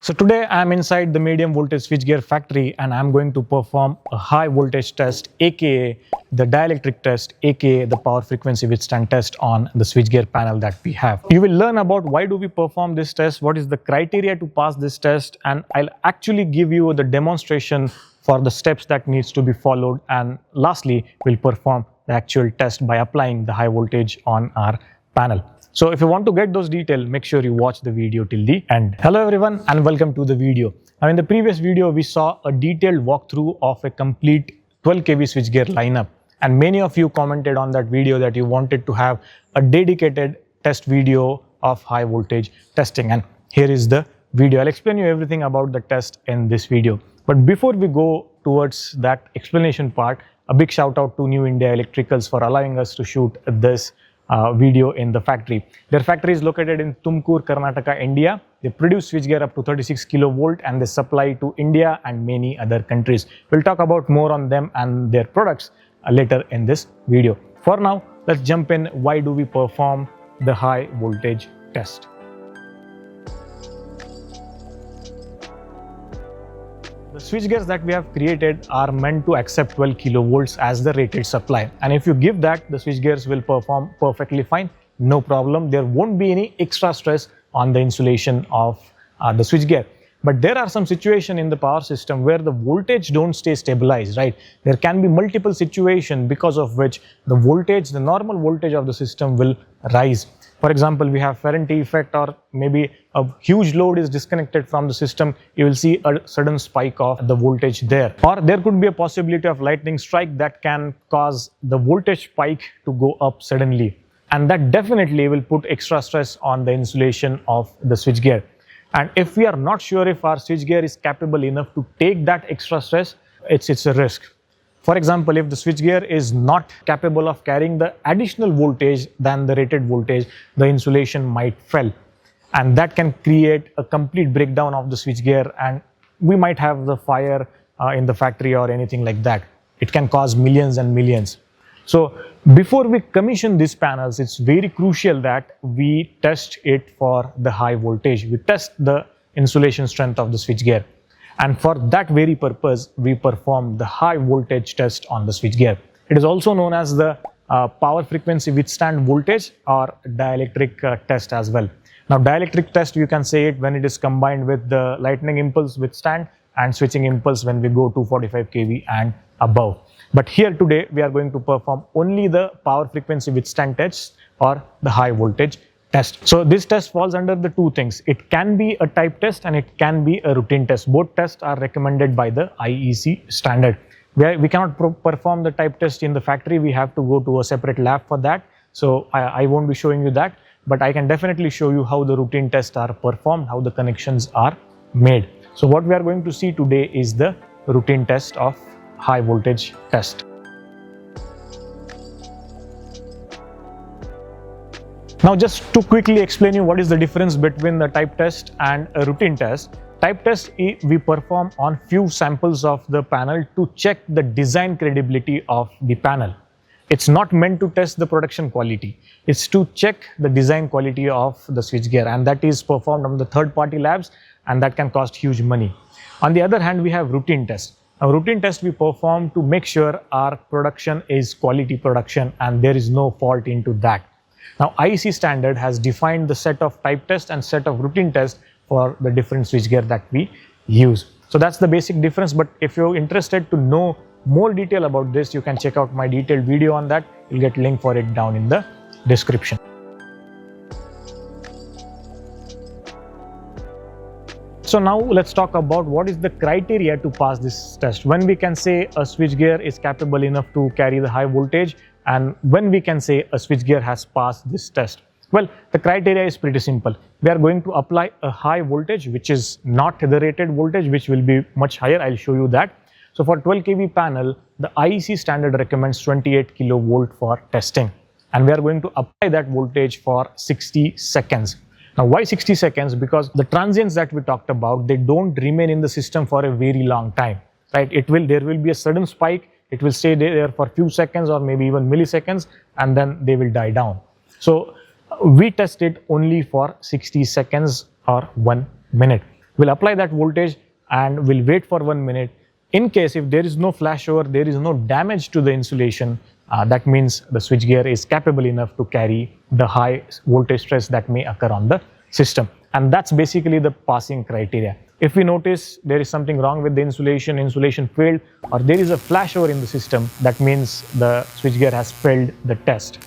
So today I am inside the medium voltage switchgear factory and I am going to perform a high voltage test, aka the dielectric test, aka the power frequency withstand test on the switchgear panel that we have. You will learn about why do we perform this test, what is the criteria to pass this test, and I'll actually give you the demonstration for the steps that needs to be followed, and lastly we'll perform the actual test by applying the high voltage on our panel. So if you want to get those details, make sure you watch the video till the end. Hello everyone and welcome to the video. Now in the previous video, we saw a detailed walkthrough of a complete 12 kV switchgear lineup. And many of you commented on that video that you wanted to have a dedicated test video of high voltage testing. And here is the video. I'll explain you everything about the test in this video. But before we go towards that explanation part, a big shout out to New India Electricals for allowing us to shoot this video in the factory. Their factory is located in Tumkur, Karnataka, India. They produce switchgear up to 36 kilovolt and they supply to India and many other countries. We'll talk about more on them and their products later in this video. For now, let's jump in. Why do we perform the high voltage test? The switchgears that we have created are meant to accept 12 kilovolts as the rated supply, and if you give that, the switchgears will perform perfectly fine, no problem. There won't be any extra stress on the insulation of the switchgear. But there are some situations in the power system where the voltage don't stay stabilized, right? There can be multiple situations because of which the voltage, the normal voltage of the system will rise. For example, we have Ferranti effect, or maybe a huge load is disconnected from the system. You will see a sudden spike of the voltage there. Or there could be a possibility of lightning strike that can cause the voltage spike to go up suddenly. And that definitely will put extra stress on the insulation of the switchgear. And if we are not sure if our switchgear is capable enough to take that extra stress, it's a risk. For example, if the switchgear is not capable of carrying the additional voltage than the rated voltage, the insulation might fail. And that can create a complete breakdown of the switchgear, and we might have the fire in the factory or anything like that. It can cause millions and millions. So before we commission these panels, it's very crucial that we test it for the high voltage. We test the insulation strength of the switchgear. And for that very purpose, we perform the high voltage test on the switchgear. It is also known as the power frequency withstand voltage or dielectric test as well. Now, dielectric test, you can say it when it is combined with the lightning impulse withstand and switching impulse when we go to 45 kV and above. But here today, we are going to perform only the power frequency withstand test or the high voltage test. So this test falls under the two things. It can be a type test and it can be a routine test. Both tests are recommended by the IEC standard. We cannot perform the type test in the factory. We have to go to a separate lab for that. So I won't be showing you that, but I can definitely show you how the routine tests are performed, how the connections are made. So what we are going to see today is the routine test of high voltage test. Now, just to quickly explain you what is the difference between the type test and a routine test. Type test we perform on few samples of the panel to check the design credibility of the panel. It's not meant to test the production quality. It's to check the design quality of the switchgear, and that is performed on the third-party labs, and that can cost huge money. On the other hand, we have routine test. A routine test we perform to make sure our production is quality production and there is no fault into that. Now, IEC standard has defined the set of type test and set of routine test for the different switchgear that we use. So that's the basic difference. But if you're interested to know more detail about this, you can check out my detailed video on that. You'll get a link for it down in the description. So now let's talk about what is the criteria to pass this test. When we can say a switchgear is capable enough to carry the high voltage, and when we can say a switchgear has passed this test. Well, the criteria is pretty simple. We are going to apply a high voltage, which is not the rated voltage, which will be much higher. I'll show you that. So for 12 kV panel, the IEC standard recommends 28 kilovolt for testing. And we are going to apply that voltage for 60 seconds. Now, why 60 seconds? Because the transients that we talked about, they don't remain in the system for a very long time, right? There will be a sudden spike. It will stay there for a few seconds or maybe even milliseconds, and then they will die down. So we test it only for 60 seconds or 1 minute. We'll apply that voltage and we'll wait for 1 minute. In case if there is no flashover, there is no damage to the insulation, that means the switchgear is capable enough to carry the high voltage stress that may occur on the system. And that's basically the passing criteria. If we notice there is something wrong with the insulation failed, or there is a flashover in the system, that means the switchgear has failed the test.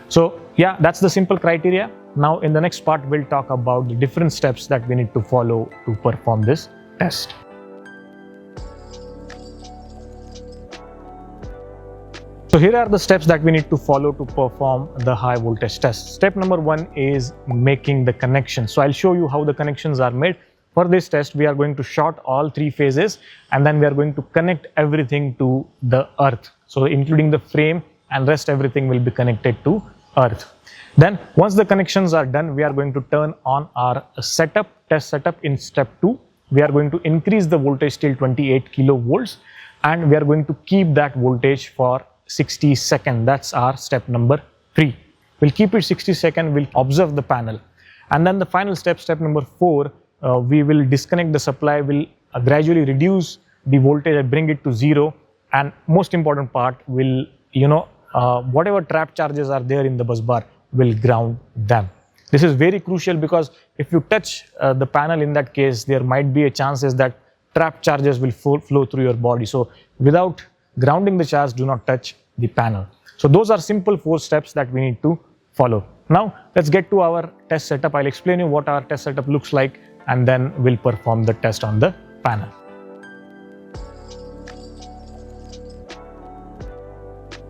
So yeah, that's the simple criteria. Now in the next part, we'll talk about the different steps that we need to follow to perform this test. So here are the steps that we need to follow to perform the high voltage test. Step number 1 is making the connection. So I'll show you how the connections are made. For this test, we are going to short all 3 phases, and then we are going to connect everything to the earth. So including the frame and rest, everything will be connected to earth. Then once the connections are done, we are going to turn on our test setup in step 2. We are going to increase the voltage till 28 kilovolts, and we are going to keep that voltage for 60 seconds. That's our step number 3. We'll keep it 60 seconds, we'll observe the panel. And then the final step, step number 4, we will disconnect the supply, will gradually reduce the voltage and bring it to 0. And most important part, will whatever trap charges are there in the bus bar, will ground them. This is very crucial because if you touch the panel, in that case, there might be a chances that trap charges will flow through your body. So without grounding the charge, do not touch the panel. So those are simple 4 steps that we need to follow. Now let's get to our test setup. I'll explain you what our test setup looks like, and then we'll perform the test on the panel.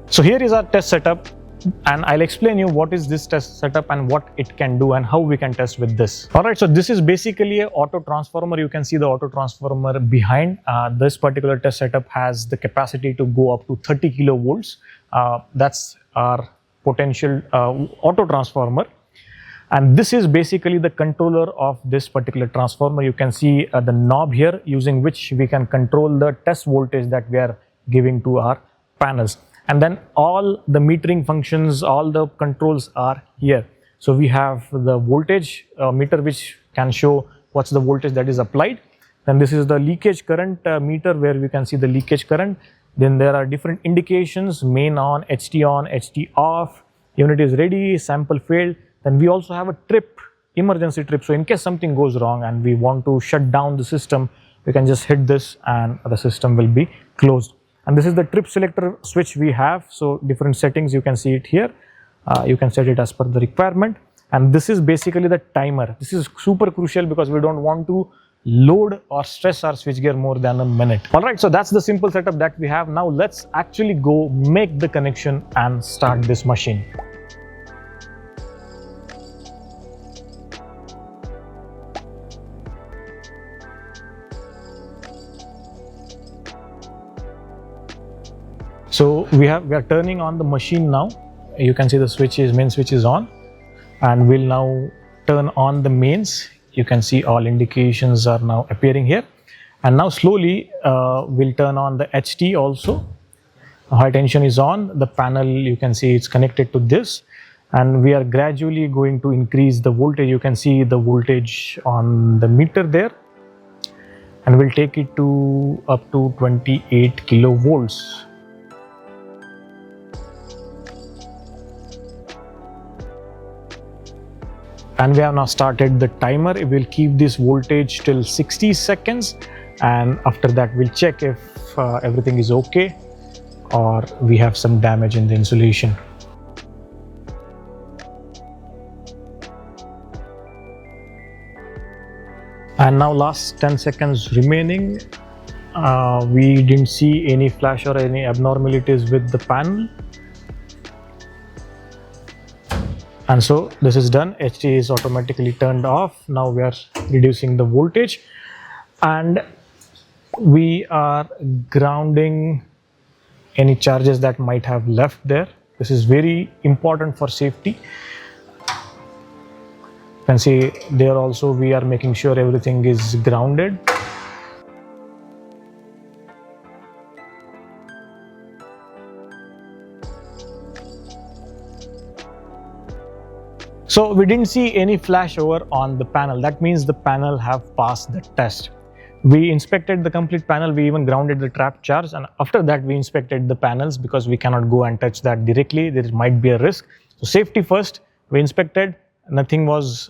So here is our test setup, and I'll explain you what is this test setup and what it can do and how we can test with this. Alright, so this is basically an auto transformer. You can see the auto transformer behind. This particular test setup has the capacity to go up to 30 kilovolts. That's our potential auto transformer. And this is basically the controller of this particular transformer. You can see the knob here, using which we can control the test voltage that we are giving to our panels. And then all the metering functions, all the controls are here. So we have the voltage meter, which can show what's the voltage that is applied. Then this is the leakage current meter, where we can see the leakage current. Then there are different indications: main on, HT off, unit is ready, sample failed. Then we also have a trip, emergency trip. So in case something goes wrong and we want to shut down the system, we can just hit this and the system will be closed. And this is the trip selector switch we have. So different settings, you can see it here. You can set it as per the requirement. And this is basically the timer. This is super crucial because we don't want to load or stress our switchgear more than a minute. Alright, so that's the simple setup that we have. Now let's actually go make the connection and start this machine. So we are turning on the machine now. You can see the main switch is on, and we'll now turn on the mains. You can see all indications are now appearing here. And now slowly we'll turn on the HT also. High tension is on. The panel, you can see it's connected to this. And we are gradually going to increase the voltage. You can see the voltage on the meter there. And we'll take it to up to 28 kilovolts. And we have now started the timer. We'll keep this voltage till 60 seconds, and after that we'll check if everything is okay or we have some damage in the insulation. And now last 10 seconds remaining. We didn't see any flash or any abnormalities with the panel. And so this is done. HT is automatically turned off. Now we are reducing the voltage, and we are grounding any charges that might have left there. This is very important for safety. You can see there also we are making sure everything is grounded. So we didn't see any flashover on the panel. That means the panel have passed the test. We inspected the complete panel. We even grounded the trap charge, and after that we inspected the panels because we cannot go and touch that directly. There might be a risk. So safety first. We inspected. Nothing was,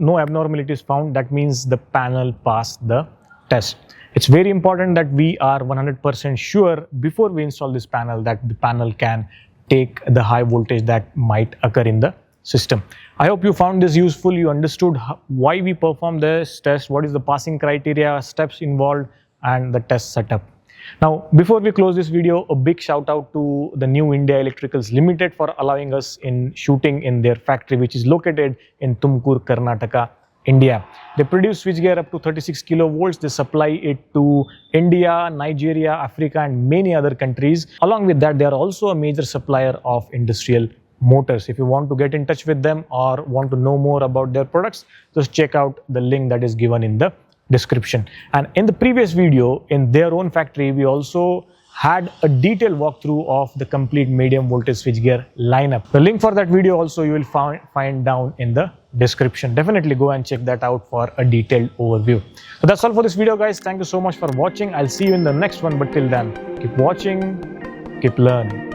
no abnormalities found. That means the panel passed the test. It's very important that we are 100% sure before we install this panel that the panel can take the high voltage that might occur in the system. I hope you found this useful. You understood why we perform this test, what is the passing criteria, steps involved, and the test setup. Now, before we close this video, a big shout out to the new India Electricals Limited for allowing us in shooting in their factory, which is located in Tumkur, Karnataka, India. They produce switchgear up to 36 kilovolts. They supply it to India, Nigeria, Africa, and many other countries. Along with that, they are also a major supplier of industrial motors. If you want to get in touch with them or want to know more about their products, just check out the link that is given in the description. And in the previous video, in their own factory, we also had a detailed walkthrough of the complete medium voltage switchgear lineup. The link for that video also you will find down in the description. Definitely go and check that out for a detailed overview. So that's all for this video, guys. Thank you so much for watching. I'll see you in the next one, but till then, keep watching, keep learning.